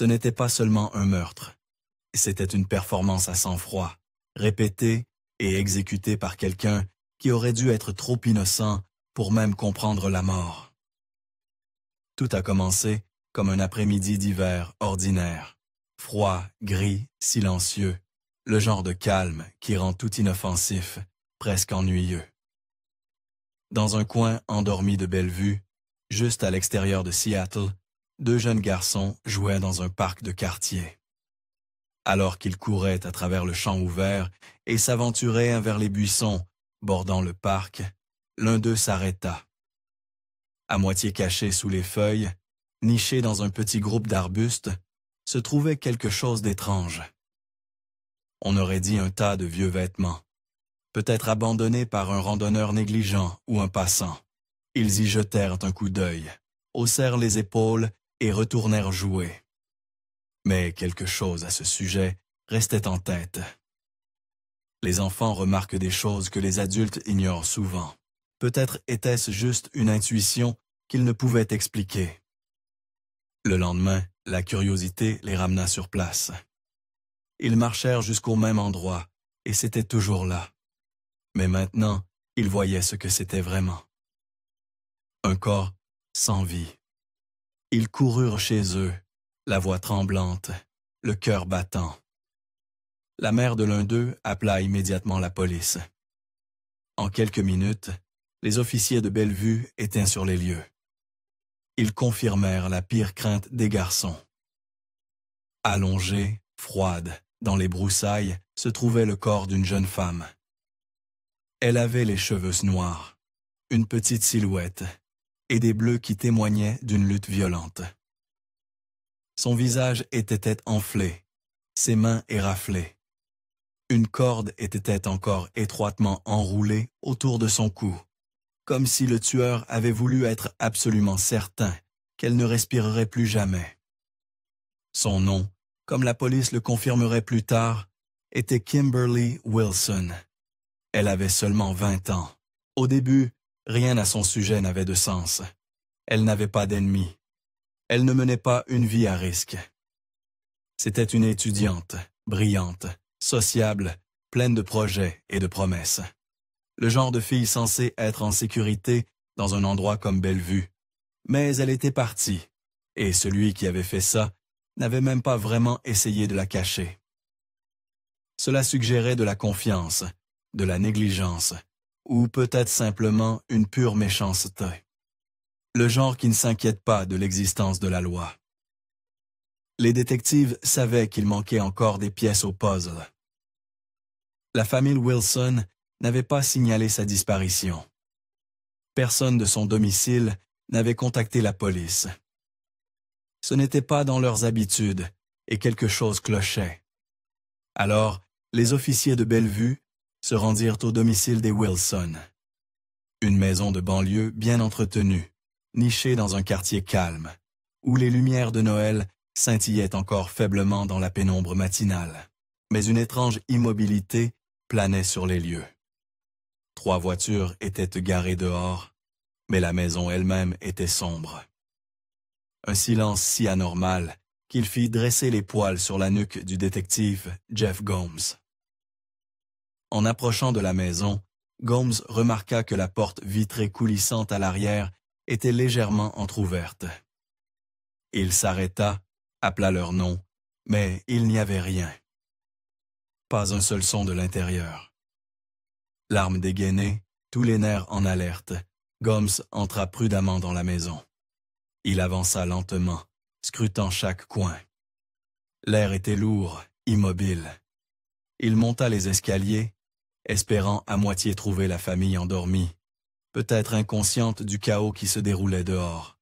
Ce n'était pas seulement un meurtre. C'était une performance à sang-froid, répétée et exécutée par quelqu'un qui aurait dû être trop innocent pour même comprendre la mort. Tout a commencé comme un après-midi d'hiver ordinaire, froid, gris, silencieux, le genre de calme qui rend tout inoffensif, presque ennuyeux. Dans un coin endormi de Bellevue, juste à l'extérieur de Seattle, deux jeunes garçons jouaient dans un parc de quartier. Alors qu'ils couraient à travers le champ ouvert et s'aventuraient vers les buissons bordant le parc, l'un d'eux s'arrêta. À moitié caché sous les feuilles, niché dans un petit groupe d'arbustes, se trouvait quelque chose d'étrange. On aurait dit un tas de vieux vêtements, peut-être abandonnés par un randonneur négligent ou un passant. Ils y jetèrent un coup d'œil, haussèrent les épaules et retournèrent jouer. Mais quelque chose à ce sujet restait en tête. Les enfants remarquent des choses que les adultes ignorent souvent. Peut-être était-ce juste une intuition qu'ils ne pouvaient expliquer. Le lendemain, la curiosité les ramena sur place. Ils marchèrent jusqu'au même endroit, et c'était toujours là. Mais maintenant, ils voyaient ce que c'était vraiment. Un corps sans vie. Ils coururent chez eux, la voix tremblante, le cœur battant. La mère de l'un d'eux appela immédiatement la police. En quelques minutes, les officiers de Bellevue étaient sur les lieux. Ils confirmèrent la pire crainte des garçons. Allongée, froide, dans les broussailles, se trouvait le corps d'une jeune femme. Elle avait les cheveux noirs, une petite silhouette et des bleus qui témoignaient d'une lutte violente. Son visage était enflé, ses mains éraflées. Une corde était encore étroitement enroulée autour de son cou, comme si le tueur avait voulu être absolument certain qu'elle ne respirerait plus jamais. Son nom, comme la police le confirmerait plus tard, était Kimberly Wilson. Elle avait seulement 20 ans. Au début, rien à son sujet n'avait de sens. Elle n'avait pas d'ennemis. Elle ne menait pas une vie à risque. C'était une étudiante, brillante, sociable, pleine de projets et de promesses. Le genre de fille censée être en sécurité dans un endroit comme Bellevue. Mais elle était partie, et celui qui avait fait ça n'avait même pas vraiment essayé de la cacher. Cela suggérait de la confiance, de la négligence, ou peut-être simplement une pure méchanceté. Le genre qui ne s'inquiète pas de l'existence de la loi. Les détectives savaient qu'il manquait encore des pièces au puzzle. La famille Wilson n'avait pas signalé sa disparition. Personne de son domicile n'avait contacté la police. Ce n'était pas dans leurs habitudes, et quelque chose clochait. Alors, les officiers de Bellevue se rendirent au domicile des Wilson. Une maison de banlieue bien entretenue, nichée dans un quartier calme, où les lumières de Noël scintillaient encore faiblement dans la pénombre matinale. Mais une étrange immobilité planait sur les lieux. 3 voitures étaient garées dehors, mais la maison elle-même était sombre. Un silence si anormal qu'il fit dresser les poils sur la nuque du détective Jeff Gomes. En approchant de la maison, Gomes remarqua que la porte vitrée coulissante à l'arrière était légèrement entr'ouverte. Il s'arrêta, appela leur nom, mais il n'y avait rien. Pas un seul son de l'intérieur. L'arme dégainée, tous les nerfs en alerte, Gomes entra prudemment dans la maison. Il avança lentement, scrutant chaque coin. L'air était lourd, immobile. Il monta les escaliers, espérant à moitié trouver la famille endormie, peut-être inconsciente du chaos qui se déroulait dehors.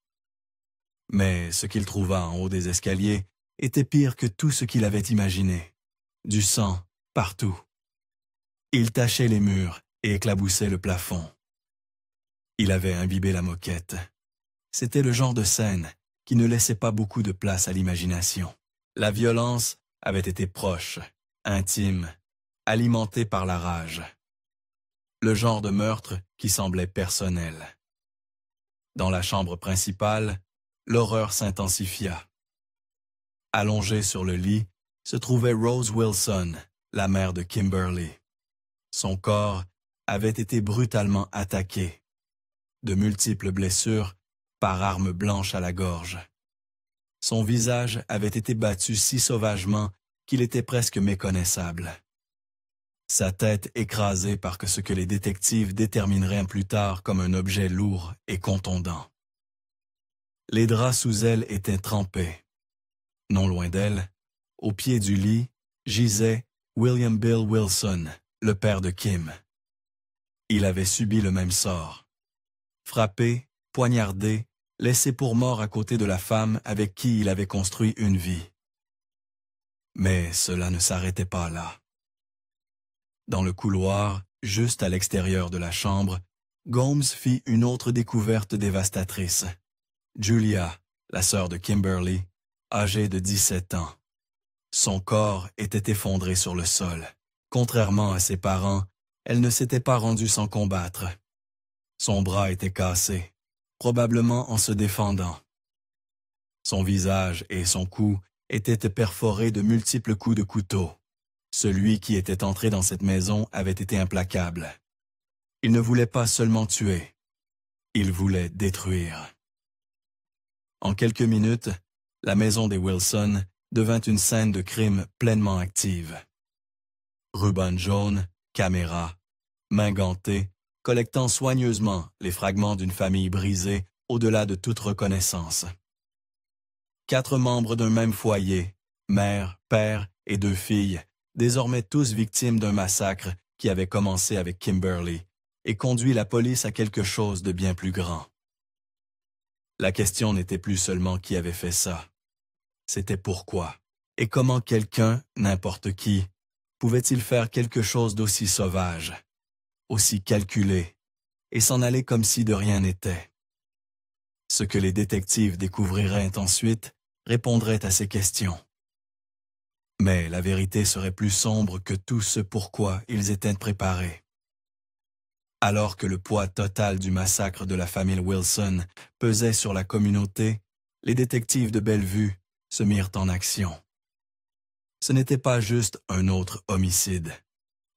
Mais ce qu'il trouva en haut des escaliers était pire que tout ce qu'il avait imaginé. Du sang, partout. Il tachait les murs et éclaboussait le plafond. Il avait imbibé la moquette. C'était le genre de scène qui ne laissait pas beaucoup de place à l'imagination. La violence avait été proche, intime, alimentée par la rage. Le genre de meurtre qui semblait personnel. Dans la chambre principale, l'horreur s'intensifia. Allongée sur le lit, se trouvait Rose Wilson, la mère de Kimberly. Son corps avait été brutalement attaqué. De multiples blessures par arme blanche à la gorge. Son visage avait été battu si sauvagement qu'il était presque méconnaissable. Sa tête écrasée par ce que les détectives détermineraient plus tard comme un objet lourd et contondant. Les draps sous elle étaient trempés. Non loin d'elle, au pied du lit, gisait William Bill Wilson, le père de Kim. Il avait subi le même sort. Frappé, poignardé, laissé pour mort à côté de la femme avec qui il avait construit une vie. Mais cela ne s'arrêtait pas là. Dans le couloir, juste à l'extérieur de la chambre, Gomes fit une autre découverte dévastatrice. Julia, la sœur de Kimberly, âgée de 17 ans. Son corps était effondré sur le sol. Contrairement à ses parents, elle ne s'était pas rendue sans combattre. Son bras était cassé, probablement en se défendant. Son visage et son cou étaient perforés de multiples coups de couteau. Celui qui était entré dans cette maison avait été implacable. Il ne voulait pas seulement tuer, il voulait détruire. En quelques minutes, la maison des Wilson devint une scène de crime pleinement active. Ruban jaune, caméra, main gantée, collectant soigneusement les fragments d'une famille brisée au-delà de toute reconnaissance. 4 membres d'un même foyer, mère, père et 2 filles, désormais tous victimes d'un massacre qui avait commencé avec Kimberly et conduit la police à quelque chose de bien plus grand. La question n'était plus seulement qui avait fait ça. C'était pourquoi et comment quelqu'un, n'importe qui, pouvait-il faire quelque chose d'aussi sauvage, aussi calculé, et s'en aller comme si de rien n'était. Ce que les détectives découvriraient ensuite répondrait à ces questions. Mais la vérité serait plus sombre que tout ce pourquoi ils étaient préparés. Alors que le poids total du massacre de la famille Wilson pesait sur la communauté, les détectives de Bellevue se mirent en action. Ce n'était pas juste un autre homicide.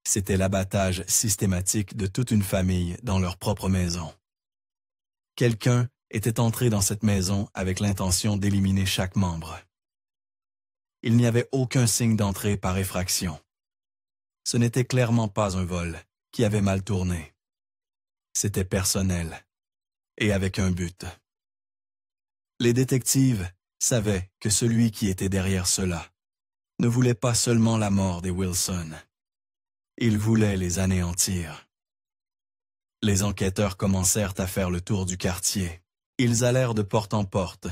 C'était l'abattage systématique de toute une famille dans leur propre maison. Quelqu'un était entré dans cette maison avec l'intention d'éliminer chaque membre. Il n'y avait aucun signe d'entrée par effraction. Ce n'était clairement pas un vol qui avait mal tourné. C'était personnel et avec un but. Les détectives savaient que celui qui était derrière cela ne voulait pas seulement la mort des Wilson. Il voulait les anéantir. Les enquêteurs commencèrent à faire le tour du quartier. Ils allèrent de porte en porte,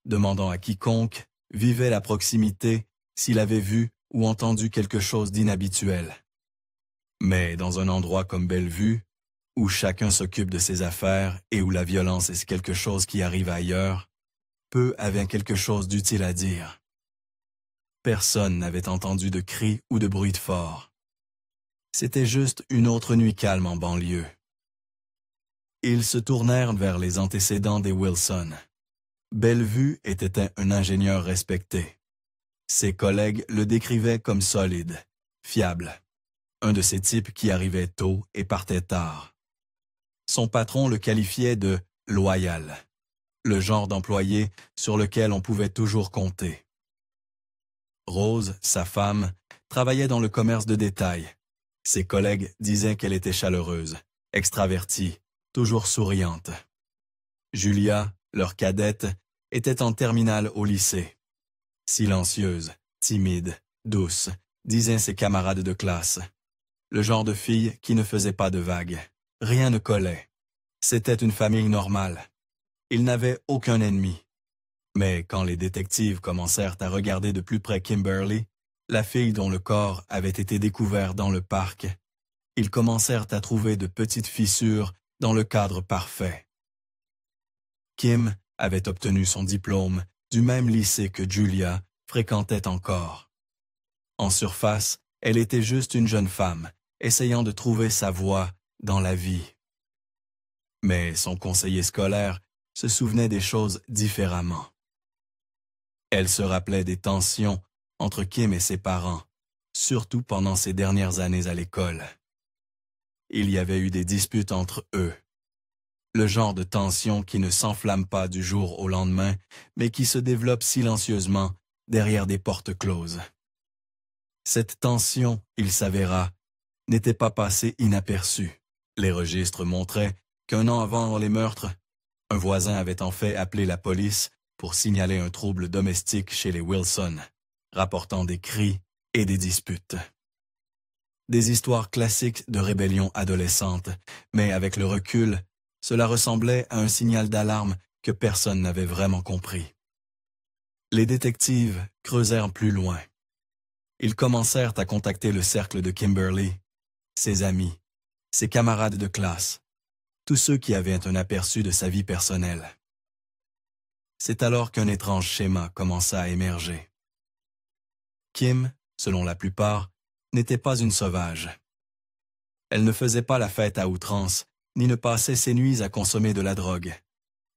demandant à quiconque vivait à proximité s'il avait vu ou entendu quelque chose d'inhabituel. Mais dans un endroit comme Bellevue, où chacun s'occupe de ses affaires et où la violence est quelque chose qui arrive ailleurs, peu avaient quelque chose d'utile à dire. Personne n'avait entendu de cris ou de bruit fort. C'était juste une autre nuit calme en banlieue. Ils se tournèrent vers les antécédents des Wilson. Bellevue était un ingénieur respecté. Ses collègues le décrivaient comme solide, fiable, un de ces types qui arrivait tôt et partait tard. Son patron le qualifiait de « loyal », le genre d'employé sur lequel on pouvait toujours compter. Rose, sa femme, travaillait dans le commerce de détail. Ses collègues disaient qu'elle était chaleureuse, extravertie, toujours souriante. Julia, leur cadette, était en terminale au lycée. Silencieuse, timide, douce, disaient ses camarades de classe. Le genre de fille qui ne faisait pas de vagues. Rien ne collait. C'était une famille normale. Ils n'avaient aucun ennemi. Mais quand les détectives commencèrent à regarder de plus près Kimberly, la fille dont le corps avait été découvert dans le parc, ils commencèrent à trouver de petites fissures dans le cadre parfait. Kim avait obtenu son diplôme du même lycée que Julia fréquentait encore. En surface, elle était juste une jeune femme, essayant de trouver sa voie dans la vie. Mais son conseiller scolaire se souvenait des choses différemment. Elle se rappelait des tensions entre Kim et ses parents, surtout pendant ses dernières années à l'école. Il y avait eu des disputes entre eux. Le genre de tension qui ne s'enflamme pas du jour au lendemain, mais qui se développe silencieusement derrière des portes closes. Cette tension, il s'avéra, n'était pas passée inaperçue. Les registres montraient qu'un an avant les meurtres, un voisin avait en fait appelé la police pour signaler un trouble domestique chez les Wilson, rapportant des cris et des disputes. Des histoires classiques de rébellion adolescente, mais avec le recul, cela ressemblait à un signal d'alarme que personne n'avait vraiment compris. Les détectives creusèrent plus loin. Ils commencèrent à contacter le cercle de Kimberly, ses amis, ses camarades de classe, tous ceux qui avaient un aperçu de sa vie personnelle. C'est alors qu'un étrange schéma commença à émerger. Kim, selon la plupart, n'était pas une sauvage. Elle ne faisait pas la fête à outrance, ni ne passait ses nuits à consommer de la drogue.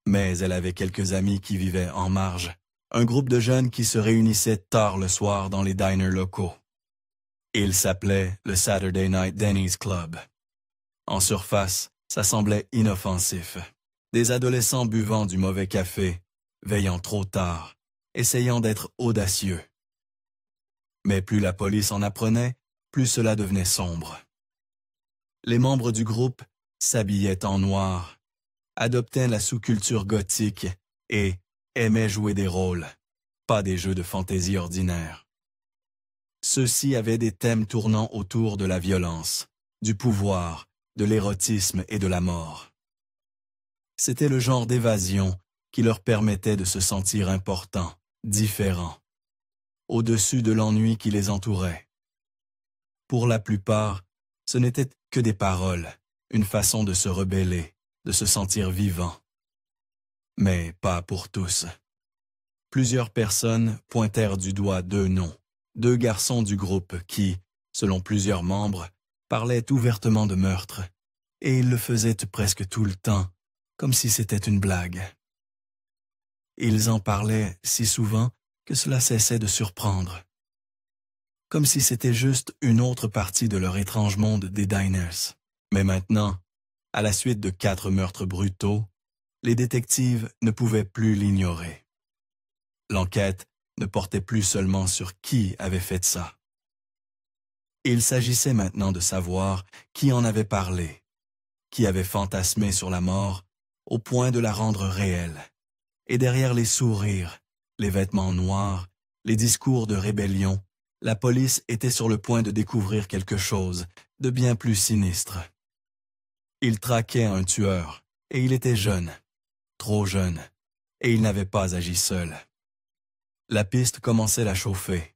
Mais elle avait quelques amis qui vivaient en marge, un groupe de jeunes qui se réunissaient tard le soir dans les diners locaux. Il s'appelait le Saturday Night Denny's Club. En surface, ça semblait inoffensif. Des adolescents buvant du mauvais café, veillant trop tard, essayant d'être audacieux. Mais plus la police en apprenait, plus cela devenait sombre. Les membres du groupe s'habillaient en noir, adoptaient la sous-culture gothique et aimaient jouer des rôles, pas des jeux de fantaisie ordinaires. Ceux-ci avaient des thèmes tournant autour de la violence, du pouvoir, de l'érotisme et de la mort. C'était le genre d'évasion qui leur permettait de se sentir importants, différents, au-dessus de l'ennui qui les entourait. Pour la plupart, ce n'était que des paroles, une façon de se rebeller, de se sentir vivant. Mais pas pour tous. Plusieurs personnes pointèrent du doigt deux noms, deux garçons du groupe qui, selon plusieurs membres, parlaient ouvertement de meurtre, et ils le faisaient presque tout le temps, comme si c'était une blague. Ils en parlaient si souvent que cela cessait de surprendre. Comme si c'était juste une autre partie de leur étrange monde des diners. Mais maintenant, à la suite de 4 meurtres brutaux, les détectives ne pouvaient plus l'ignorer. L'enquête ne portait plus seulement sur qui avait fait ça. Il s'agissait maintenant de savoir qui en avait parlé, qui avait fantasmé sur la mort au point de la rendre réelle. Et derrière les sourires, les vêtements noirs, les discours de rébellion, la police était sur le point de découvrir quelque chose de bien plus sinistre. Il traquait un tueur, et il était jeune, trop jeune, et il n'avait pas agi seul. La piste commençait à chauffer.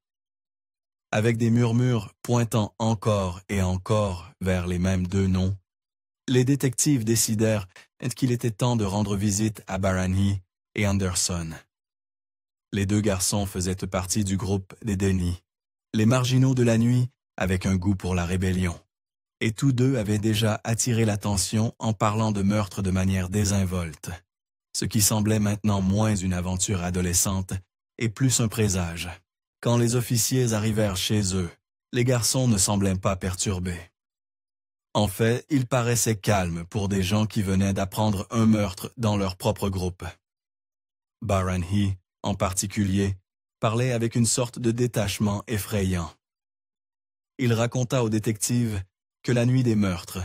Avec des murmures pointant encore et encore vers les mêmes deux noms, les détectives décidèrent qu'il était temps de rendre visite à Barani et Anderson. Les deux garçons faisaient partie du groupe des Denny, les marginaux de la nuit avec un goût pour la rébellion. Et tous deux avaient déjà attiré l'attention en parlant de meurtre de manière désinvolte, ce qui semblait maintenant moins une aventure adolescente et plus un présage. Quand les officiers arrivèrent chez eux, les garçons ne semblaient pas perturbés. En fait, ils paraissaient calmes pour des gens qui venaient d'apprendre un meurtre dans leur propre groupe. Barani, en particulier, parlait avec une sorte de détachement effrayant. Il raconta au détective que la nuit des meurtres,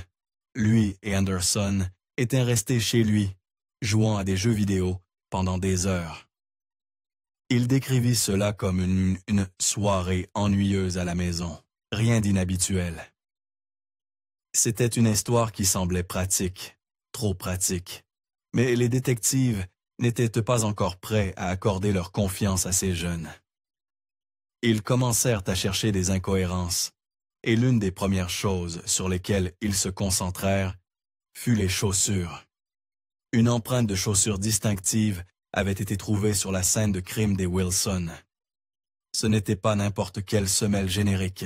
lui et Anderson étaient restés chez lui, jouant à des jeux vidéo pendant des heures. Il décrivit cela comme une soirée ennuyeuse à la maison, rien d'inhabituel. C'était une histoire qui semblait pratique, trop pratique, mais les détectives n'étaient pas encore prêts à accorder leur confiance à ces jeunes. Ils commencèrent à chercher des incohérences, et l'une des premières choses sur lesquelles ils se concentrèrent fut les chaussures. Une empreinte de chaussures distinctive avait été trouvée sur la scène de crime des Wilson. Ce n'était pas n'importe quelle semelle générique.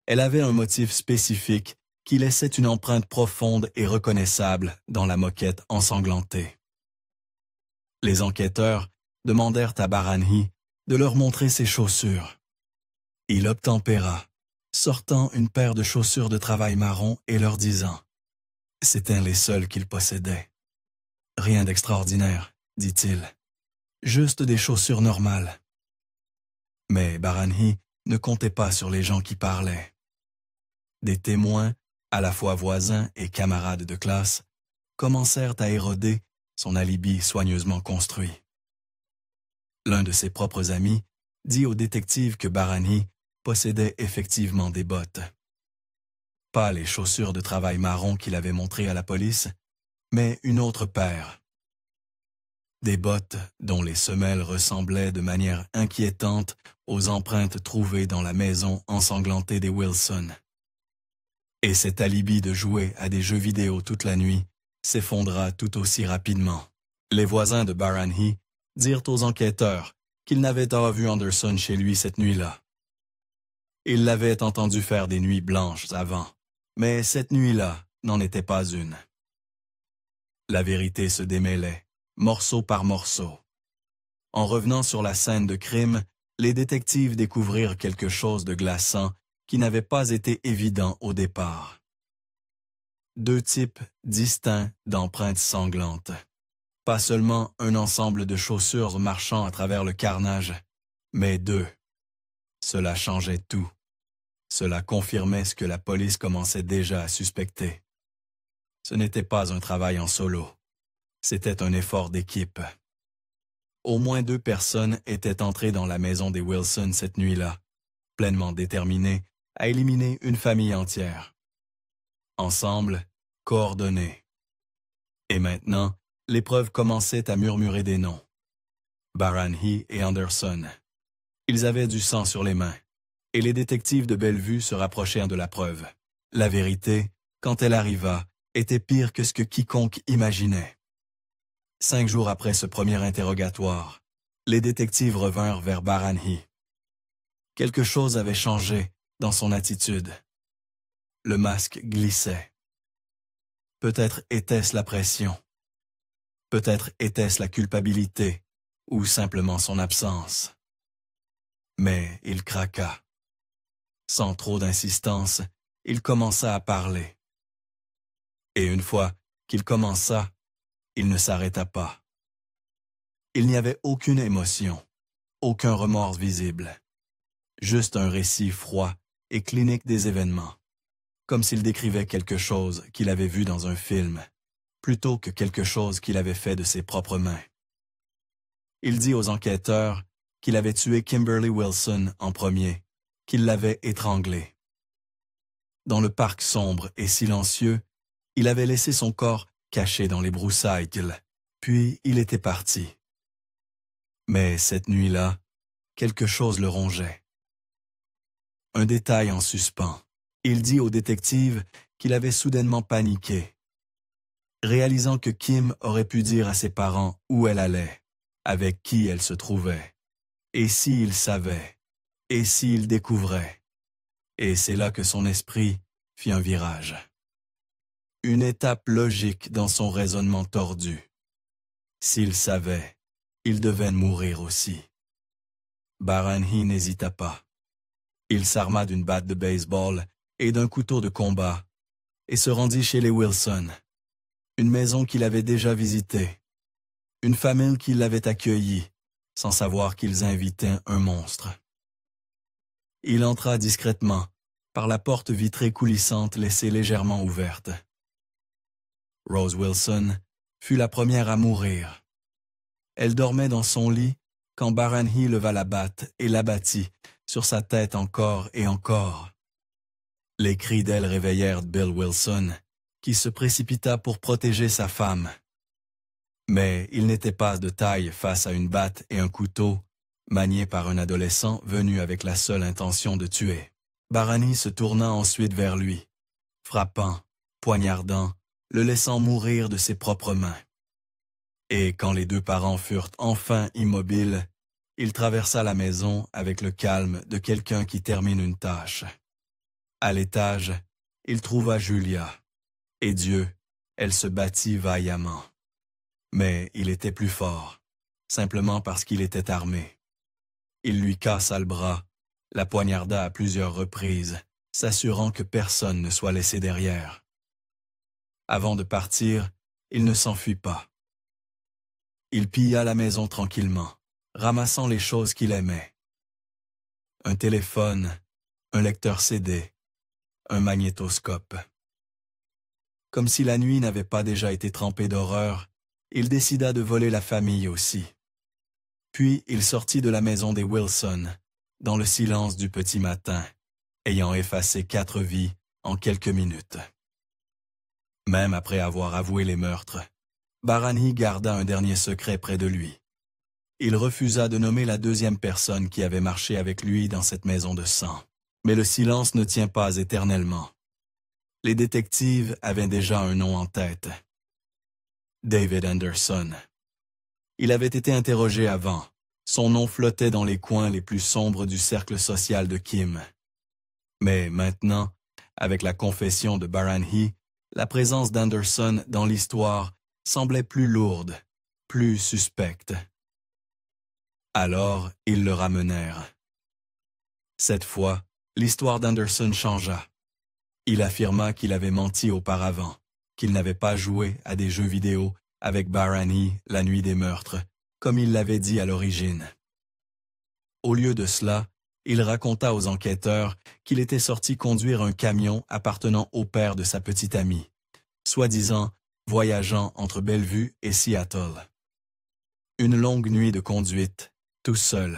Elle avait un motif spécifique qui laissait une empreinte profonde et reconnaissable dans la moquette ensanglantée. Les enquêteurs demandèrent à Barani de leur montrer ses chaussures. Il obtempéra, sortant une paire de chaussures de travail marron et leur disant « C'étaient les seules qu'il possédait. »« Rien d'extraordinaire, dit-il. Juste des chaussures normales. » Mais Baranhi ne comptait pas sur les gens qui parlaient. Des témoins, à la fois voisins et camarades de classe, commencèrent à éroder son alibi soigneusement construit. L'un de ses propres amis dit au détective que Baranhi possédait effectivement des bottes. Pas les chaussures de travail marron qu'il avait montrées à la police, mais une autre paire. Des bottes dont les semelles ressemblaient de manière inquiétante aux empreintes trouvées dans la maison ensanglantée des Wilson. Et cet alibi de jouer à des jeux vidéo toute la nuit s'effondra tout aussi rapidement. Les voisins de Baranhi dirent aux enquêteurs qu'ils n'avaient pas vu Anderson chez lui cette nuit-là. Ils l'avaient entendu faire des nuits blanches avant, mais cette nuit-là n'en était pas une. La vérité se démêlait, morceau par morceau. En revenant sur la scène de crime, les détectives découvrirent quelque chose de glaçant qui n'avait pas été évident au départ. Deux types distincts d'empreintes sanglantes. Pas seulement un ensemble de chaussures marchant à travers le carnage, mais deux. Cela changeait tout. Cela confirmait ce que la police commençait déjà à suspecter. Ce n'était pas un travail en solo. C'était un effort d'équipe. Au moins 2 personnes étaient entrées dans la maison des Wilson cette nuit-là, pleinement déterminées à éliminer une famille entière. Ensemble, coordonnés. Et maintenant, les preuves commençaient à murmurer des noms. Baranhi et Anderson. Ils avaient du sang sur les mains, et les détectives de Bellevue se rapprochèrent de la preuve. La vérité, quand elle arriva, était pire que ce que quiconque imaginait. 5 jours après ce premier interrogatoire, les détectives revinrent vers Baranhi. Quelque chose avait changé dans son attitude. Le masque glissait. Peut-être était-ce la pression. Peut-être était-ce la culpabilité, ou simplement son absence. Mais il craqua. Sans trop d'insistance, il commença à parler. Et une fois qu'il commença, il ne s'arrêta pas. Il n'y avait aucune émotion, aucun remords visible. Juste un récit froid et clinique des événements, comme s'il décrivait quelque chose qu'il avait vu dans un film, plutôt que quelque chose qu'il avait fait de ses propres mains. Il dit aux enquêteurs qu'il avait tué Kimberly Wilson en premier, qu'il l'avait étranglée. Dans le parc sombre et silencieux, il avait laissé son corps caché dans les broussailles, puis il était parti. Mais cette nuit-là, quelque chose le rongeait. Un détail en suspens. Il dit au détective qu'il avait soudainement paniqué, réalisant que Kim aurait pu dire à ses parents où elle allait, avec qui elle se trouvait, et s'il savait, et s'il découvrait. Et c'est là que son esprit fit un virage. Une étape logique dans son raisonnement tordu. S'il savait, il devait mourir aussi. Baranhi n'hésita pas. Il s'arma d'une batte de baseball et d'un couteau de combat et se rendit chez les Wilson, une maison qu'il avait déjà visitée, une famille qui l'avait accueilli, sans savoir qu'ils invitaient un monstre. Il entra discrètement, par la porte vitrée coulissante laissée légèrement ouverte. Rose Wilson fut la première à mourir. Elle dormait dans son lit quand Baranhi leva la batte et l'abattit sur sa tête encore et encore. Les cris d'elle réveillèrent Bill Wilson, qui se précipita pour protéger sa femme. Mais il n'était pas de taille face à une batte et un couteau, maniés par un adolescent venu avec la seule intention de tuer. Baranhi se tourna ensuite vers lui, frappant, poignardant, le laissant mourir de ses propres mains. Et quand les 2 parents furent enfin immobiles, il traversa la maison avec le calme de quelqu'un qui termine une tâche. À l'étage, il trouva Julia. Et Dieu, elle se battit vaillamment. Mais il était plus fort, simplement parce qu'il était armé. Il lui cassa le bras, la poignarda à plusieurs reprises, s'assurant que personne ne soit laissé derrière. Avant de partir, il ne s'enfuit pas. Il pilla la maison tranquillement, ramassant les choses qu'il aimait. Un téléphone, un lecteur CD, un magnétoscope. Comme si la nuit n'avait pas déjà été trempée d'horreur, il décida de voler la famille aussi. Puis il sortit de la maison des Wilson, dans le silence du petit matin, ayant effacé 4 vies en quelques minutes. Même après avoir avoué les meurtres, Barani garda un dernier secret près de lui. Il refusa de nommer la deuxième personne qui avait marché avec lui dans cette maison de sang. Mais le silence ne tient pas éternellement. Les détectives avaient déjà un nom en tête. David Anderson. Il avait été interrogé avant. Son nom flottait dans les coins les plus sombres du cercle social de Kim. Mais maintenant, avec la confession de Barani, la présence d'Anderson dans l'histoire semblait plus lourde, plus suspecte. Alors, ils le ramenèrent. Cette fois, l'histoire d'Anderson changea. Il affirma qu'il avait menti auparavant, qu'il n'avait pas joué à des jeux vidéo avec Barani la nuit des meurtres, comme il l'avait dit à l'origine. Au lieu de cela, il raconta aux enquêteurs qu'il était sorti conduire un camion appartenant au père de sa petite amie, soi-disant voyageant entre Bellevue et Seattle. Une longue nuit de conduite, tout seul.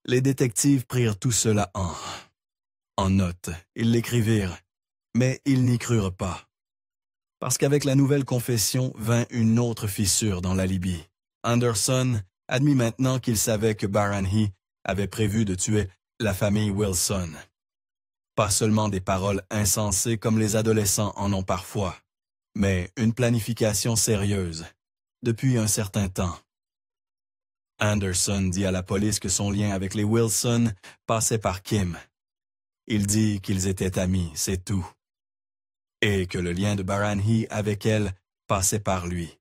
Les détectives prirent tout cela en note, ils l'écrivirent, mais ils n'y crurent pas. Parce qu'avec la nouvelle confession vint une autre fissure dans l'alibi. Anderson admit maintenant qu'il savait que Barani avait prévu de tuer la famille Wilson. Pas seulement des paroles insensées comme les adolescents en ont parfois, mais une planification sérieuse, depuis un certain temps. Anderson dit à la police que son lien avec les Wilson passait par Kim. Il dit qu'ils étaient amis, c'est tout. Et que le lien de Barani avec elle passait par lui.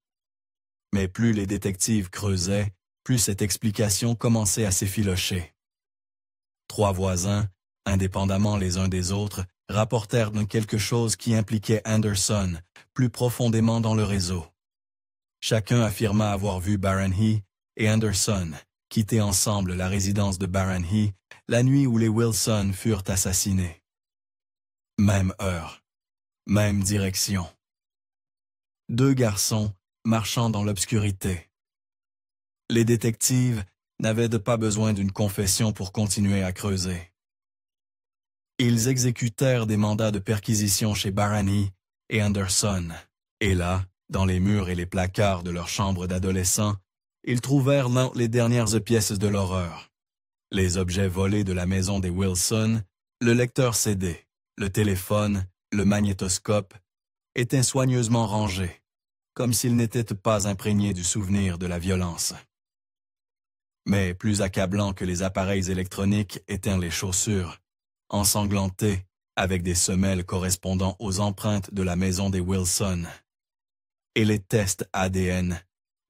Mais plus les détectives creusaient, plus cette explication commençait à s'effilocher. 3 voisins, indépendamment les uns des autres, rapportèrent de quelque chose qui impliquait Anderson plus profondément dans le réseau. Chacun affirma avoir vu Barani et Anderson quitter ensemble la résidence de Barani la nuit où les Wilson furent assassinés. Même heure, même direction. 2 garçons marchant dans l'obscurité. Les détectives n'avaient pas besoin d'une confession pour continuer à creuser. Ils exécutèrent des mandats de perquisition chez Barani et Anderson, et là, dans les murs et les placards de leur chambre d'adolescents, ils trouvèrent les dernières pièces de l'horreur. Les objets volés de la maison des Wilson, le lecteur CD, le téléphone, le magnétoscope, étaient soigneusement rangés, comme s'ils n'étaient pas imprégnés du souvenir de la violence. Mais plus accablant que les appareils électroniques étaient les chaussures, ensanglantées avec des semelles correspondant aux empreintes de la maison des Wilson. Et les tests ADN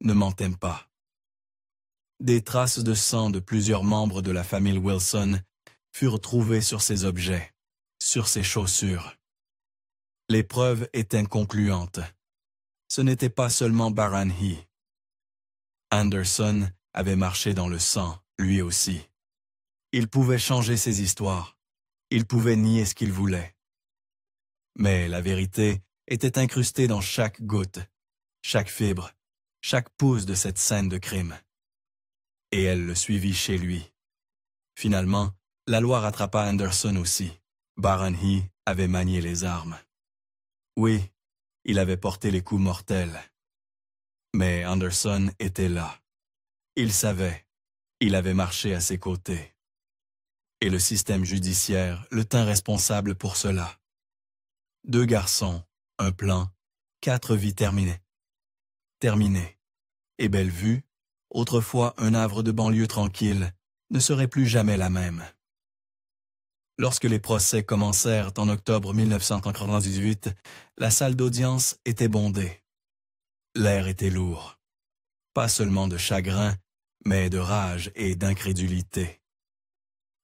ne mentaient pas. Des traces de sang de plusieurs membres de la famille Wilson furent trouvées sur ces objets, sur ces chaussures. Les preuves étaient concluantes. Ce n'était pas seulement Barani. Anderson avait marché dans le sang, lui aussi. Il pouvait changer ses histoires. Il pouvait nier ce qu'il voulait. Mais la vérité était incrustée dans chaque goutte, chaque fibre, chaque pouce de cette scène de crime. Et elle le suivit chez lui. Finalement, la loi rattrapa Anderson aussi. Barani avait manié les armes. Oui, il avait porté les coups mortels. Mais Anderson était là. Il savait. Il avait marché à ses côtés. Et le système judiciaire le tint responsable pour cela. 2 garçons, un plan, 4 vies terminées. Terminées. Et Bellevue, autrefois un havre de banlieue tranquille, ne serait plus jamais la même. Lorsque les procès commencèrent en octobre 1998, la salle d'audience était bondée. L'air était lourd. Pas seulement de chagrin, mais de rage et d'incrédulité.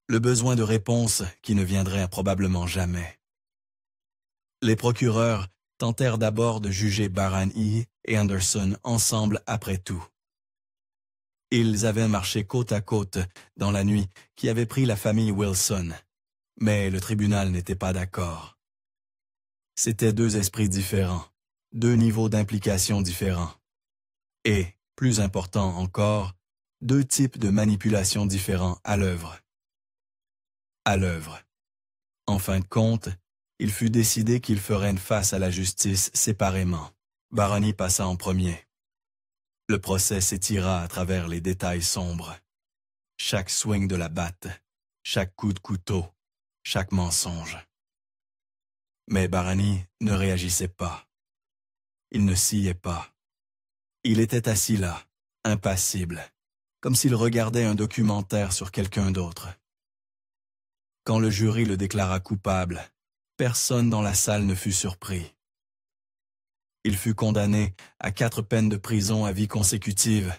Le besoin de réponse qui ne viendrait probablement jamais. Les procureurs tentèrent d'abord de juger Barani et Anderson ensemble après tout. Ils avaient marché côte à côte dans la nuit qui avait pris la famille Wilson, mais le tribunal n'était pas d'accord. C'étaient deux esprits différents, deux niveaux d'implication différents. Et, plus important encore, deux types de manipulation différents à l'œuvre. En fin de compte, il fut décidé qu'ils feraient face à la justice séparément. Barani passa en premier. Le procès s'étira à travers les détails sombres. Chaque swing de la batte, chaque coup de couteau, chaque mensonge. Mais Barani ne réagissait pas. Il ne sciait pas. Il était assis là, impassible, comme s'il regardait un documentaire sur quelqu'un d'autre. Quand le jury le déclara coupable, personne dans la salle ne fut surpris. Il fut condamné à 4 peines de prison à vie consécutive,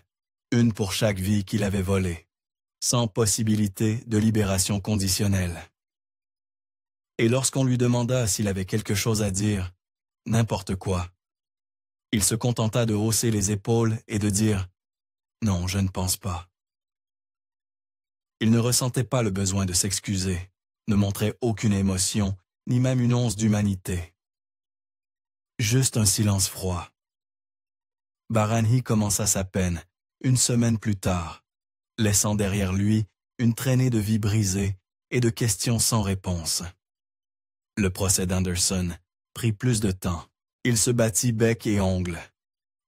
une pour chaque vie qu'il avait volée, sans possibilité de libération conditionnelle. Et lorsqu'on lui demanda s'il avait quelque chose à dire, n'importe quoi, il se contenta de hausser les épaules et de dire « Non, je ne pense pas ». Il ne ressentait pas le besoin de s'excuser, ne montrait aucune émotion, ni même une once d'humanité. Juste un silence froid. Barani commença sa peine, 1 semaine plus tard, laissant derrière lui une traînée de vies brisées et de questions sans réponse. Le procès d'Anderson prit plus de temps. Il se battit bec et ongles,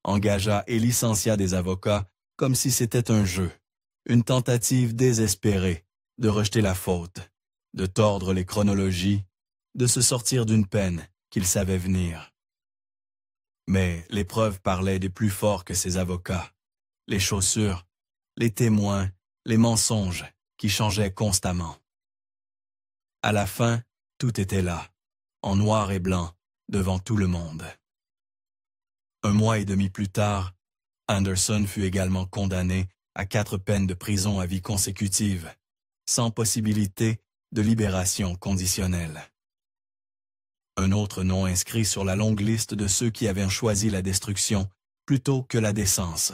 engagea et licencia des avocats comme si c'était un jeu, une tentative désespérée de rejeter la faute, de tordre les chronologies, de se sortir d'une peine qu'il savait venir. Mais les preuves parlaient des plus forts que ses avocats, les chaussures, les témoins, les mensonges qui changeaient constamment. À la fin, tout était là, en noir et blanc, devant tout le monde. 1 mois et demi plus tard, Anderson fut également condamné à 4 peines de prison à vie consécutive, sans possibilité de libération conditionnelle. Un autre nom inscrit sur la longue liste de ceux qui avaient choisi la destruction plutôt que la décence.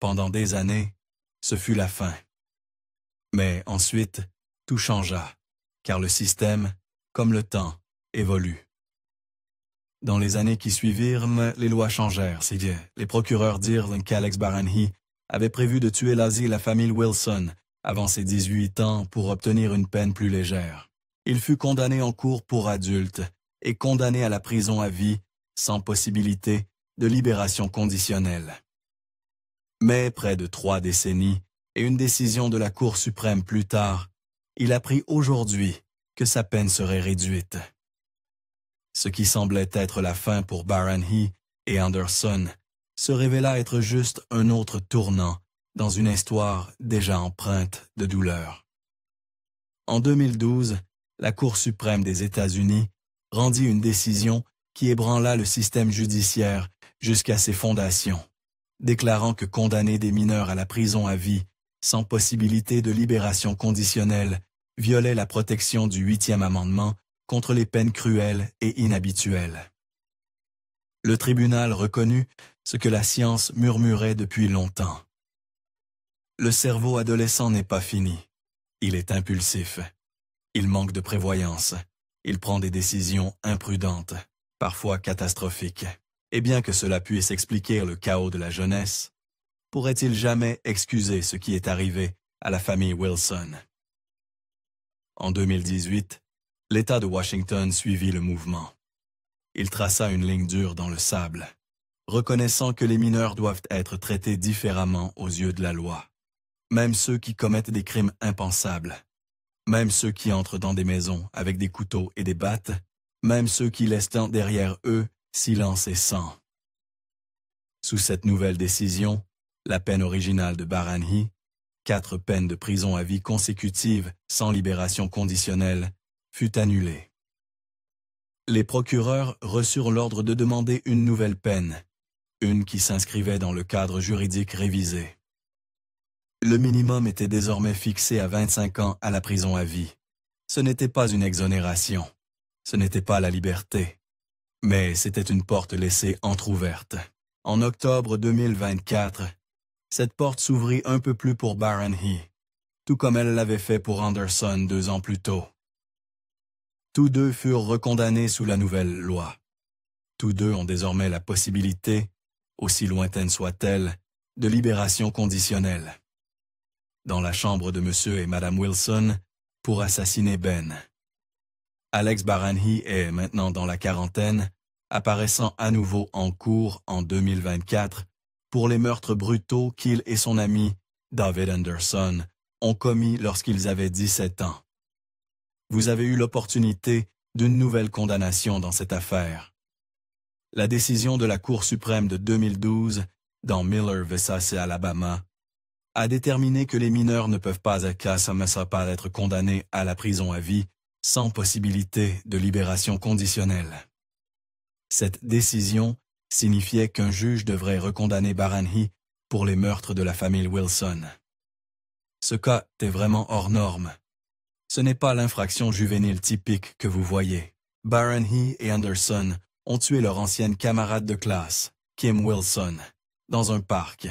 Pendant des années, ce fut la fin. Mais ensuite, tout changea, car le système, comme le temps, évolue. Dans les années qui suivirent, les lois changèrent. Les procureurs dirent qu'Alex Barani avait prévu de tuer Lassie et la famille Wilson avant ses 18 ans pour obtenir une peine plus légère. Il fut condamné en cour pour adultes et condamné à la prison à vie sans possibilité de libération conditionnelle. Mais près de 3 décennies et une décision de la Cour suprême plus tard, il apprit aujourd'hui que sa peine serait réduite. Ce qui semblait être la fin pour Barani et Anderson se révéla être juste un autre tournant dans une histoire déjà empreinte de douleur. En 2012, la Cour suprême des États-Unis rendit une décision qui ébranla le système judiciaire jusqu'à ses fondations, déclarant que condamner des mineurs à la prison à vie sans possibilité de libération conditionnelle violait la protection du 8e amendement contre les peines cruelles et inhabituelles. Le tribunal reconnut ce que la science murmurait depuis longtemps. Le cerveau adolescent n'est pas fini. Il est impulsif. Il manque de prévoyance. Il prend des décisions imprudentes, parfois catastrophiques. Et bien que cela puisse expliquer le chaos de la jeunesse, pourrait-il jamais excuser ce qui est arrivé à la famille Wilson? En 2018, l'État de Washington suivit le mouvement. Il traça une ligne dure dans le sable, reconnaissant que les mineurs doivent être traités différemment aux yeux de la loi. Même ceux qui commettent des crimes impensables, même ceux qui entrent dans des maisons avec des couteaux et des battes, même ceux qui laissent derrière eux silence et sang. Sous cette nouvelle décision, la peine originale de Barani, 4 peines de prison à vie consécutives sans libération conditionnelle, fut annulée. Les procureurs reçurent l'ordre de demander une nouvelle peine, une qui s'inscrivait dans le cadre juridique révisé. Le minimum était désormais fixé à 25 ans à la prison à vie. Ce n'était pas une exonération. Ce n'était pas la liberté. Mais c'était une porte laissée entr'ouverte. En octobre 2024, cette porte s'ouvrit un peu plus pour Barrenhey, tout comme elle l'avait fait pour Anderson 2 ans plus tôt. Tous deux furent recondamnés sous la nouvelle loi. Tous deux ont désormais la possibilité, aussi lointaine soit-elle, de libération conditionnelle. Dans la chambre de M. et Mme Wilson, pour assassiner Ben. Alex Barrenhey est maintenant dans la quarantaine, apparaissant à nouveau en cours en 2024 pour les meurtres brutaux qu'il et son ami, David Anderson, ont commis lorsqu'ils avaient 17 ans. Vous avez eu l'opportunité d'une nouvelle condamnation dans cette affaire. La décision de la Cour suprême de 2012, dans Miller vs. Alabama, a déterminé que les mineurs ne peuvent pas être condamnés à la prison à vie sans possibilité de libération conditionnelle. Cette décision signifiait qu'un juge devrait recondamner Barrenhey pour les meurtres de la famille Wilson. Ce cas est vraiment hors norme. Ce n'est pas l'infraction juvénile typique que vous voyez. Barrenhey et Anderson ont tué leur ancienne camarade de classe, Kim Wilson, dans un parc,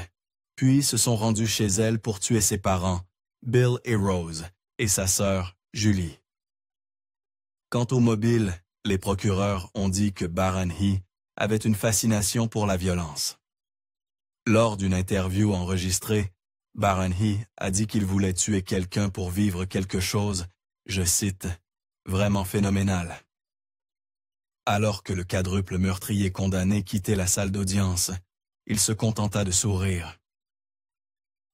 puis se sont rendus chez elle pour tuer ses parents, Bill et Rose, et sa sœur, Julie. Quant au mobile, les procureurs ont dit que Barrenhey avait une fascination pour la violence. Lors d'une interview enregistrée, Barrenhey a dit qu'il voulait tuer quelqu'un pour vivre quelque chose, je cite, « vraiment phénoménal ». Alors que le quadruple meurtrier condamné quittait la salle d'audience, il se contenta de sourire.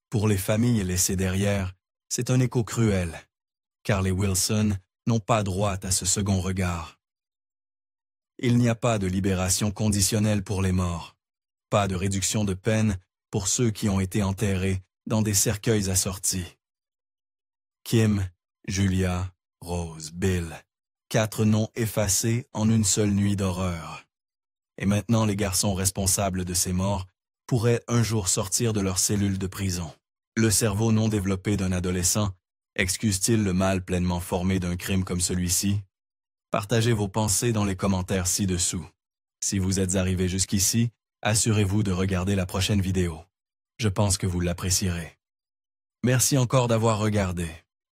Pour les familles laissées derrière, c'est un écho cruel, car les Wilson n'ont pas droit à ce second regard. Il n'y a pas de libération conditionnelle pour les morts, pas de réduction de peine pour ceux qui ont été enterrés dans des cercueils assortis. Kim, Julia, Rose, Bill, 4 noms effacés en une seule nuit d'horreur. Et maintenant les garçons responsables de ces morts pourraient un jour sortir de leur cellule de prison. Le cerveau non développé d'un adolescent excuse-t-il le mal pleinement formé d'un crime comme celui-ci? Partagez vos pensées dans les commentaires ci-dessous. Si vous êtes arrivé jusqu'ici, assurez-vous de regarder la prochaine vidéo. Je pense que vous l'apprécierez. Merci encore d'avoir regardé.